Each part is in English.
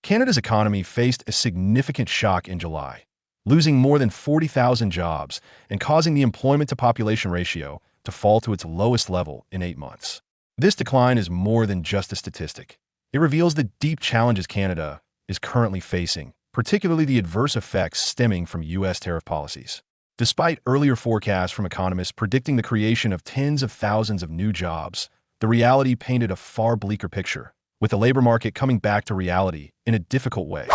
Canada's economy faced a significant shock in July, losing more than 40,000 jobs and causing the employment-to-population ratio to fall to its lowest level in 8 months. This decline is more than just a statistic. It reveals the deep challenges Canada is currently facing, particularly the adverse effects stemming from U.S. tariff policies. Despite earlier forecasts from economists predicting the creation of tens of thousands of new jobs, the reality painted a far bleaker picture, with the labor market coming back to reality in a difficult way.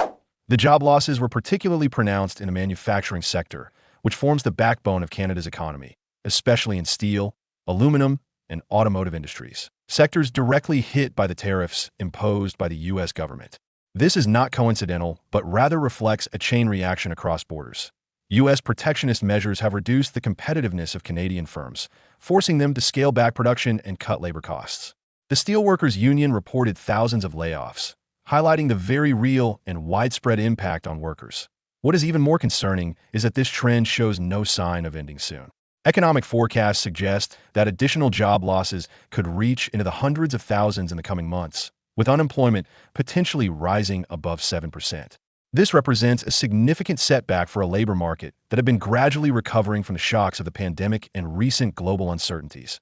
The job losses were particularly pronounced in the manufacturing sector, which forms the backbone of Canada's economy, especially in steel, aluminum, and automotive industries, sectors directly hit by the tariffs imposed by the U.S. government. This is not coincidental, but rather reflects a chain reaction across borders. U.S. protectionist measures have reduced the competitiveness of Canadian firms, forcing them to scale back production and cut labor costs. The Steelworkers Union reported thousands of layoffs, highlighting the very real and widespread impact on workers. What is even more concerning is that this trend shows no sign of ending soon. Economic forecasts suggest that additional job losses could reach into the hundreds of thousands in the coming months, with unemployment potentially rising above 7%. This represents a significant setback for a labor market that had been gradually recovering from the shocks of the pandemic and recent global uncertainties.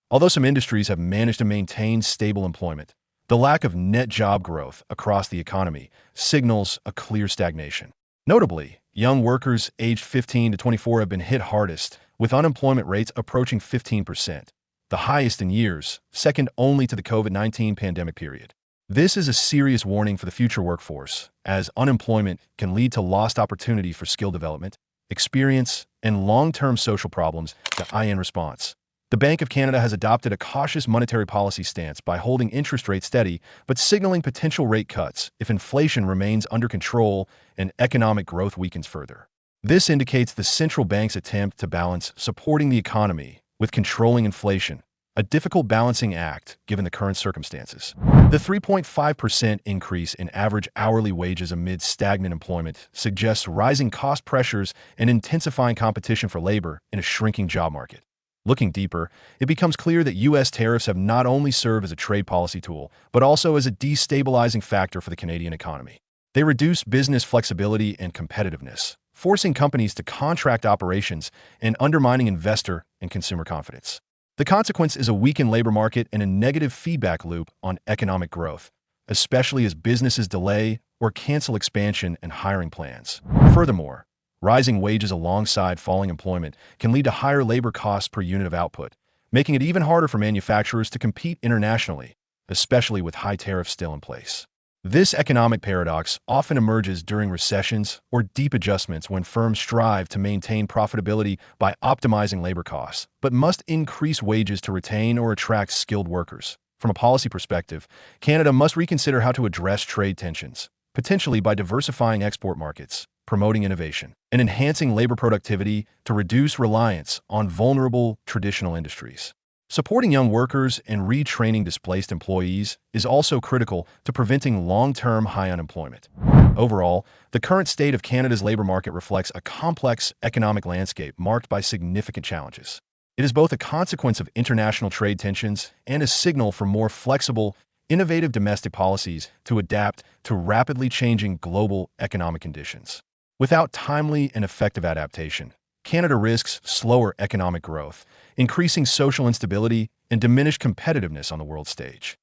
Although some industries have managed to maintain stable employment, the lack of net job growth across the economy signals a clear stagnation. Notably, young workers aged 15 to 24 have been hit hardest, with unemployment rates approaching 15%, the highest in years, second only to the COVID-19 pandemic period. This is a serious warning for the future workforce, as unemployment can lead to lost opportunity for skill development, experience, and long-term social problems in response. The Bank of Canada has adopted a cautious monetary policy stance by holding interest rates steady but signaling potential rate cuts if inflation remains under control and economic growth weakens further. This indicates the central bank's attempt to balance supporting the economy with controlling inflation, a difficult balancing act given the current circumstances. The 3.5% increase in average hourly wages amid stagnant employment suggests rising cost pressures and intensifying competition for labor in a shrinking job market. Looking deeper, it becomes clear that U.S. tariffs have not only served as a trade policy tool, but also as a destabilizing factor for the Canadian economy. They reduce business flexibility and competitiveness, forcing companies to contract operations and undermining investor and consumer confidence. The consequence is a weakened labor market and a negative feedback loop on economic growth, especially as businesses delay or cancel expansion and hiring plans. Furthermore, rising wages alongside falling employment can lead to higher labor costs per unit of output, making it even harder for manufacturers to compete internationally, especially with high tariffs still in place. This economic paradox often emerges during recessions or deep adjustments when firms strive to maintain profitability by optimizing labor costs, but must increase wages to retain or attract skilled workers. From a policy perspective, Canada must reconsider how to address trade tensions, potentially by diversifying export markets, promoting innovation, and enhancing labor productivity to reduce reliance on vulnerable traditional industries. Supporting young workers and retraining displaced employees is also critical to preventing long-term high unemployment. Overall, the current state of Canada's labor market reflects a complex economic landscape marked by significant challenges. It is both a consequence of international trade tensions and a signal for more flexible, innovative domestic policies to adapt to rapidly changing global economic conditions. Without timely and effective adaptation, Canada risks slower economic growth, increasing social instability, and diminished competitiveness on the world stage.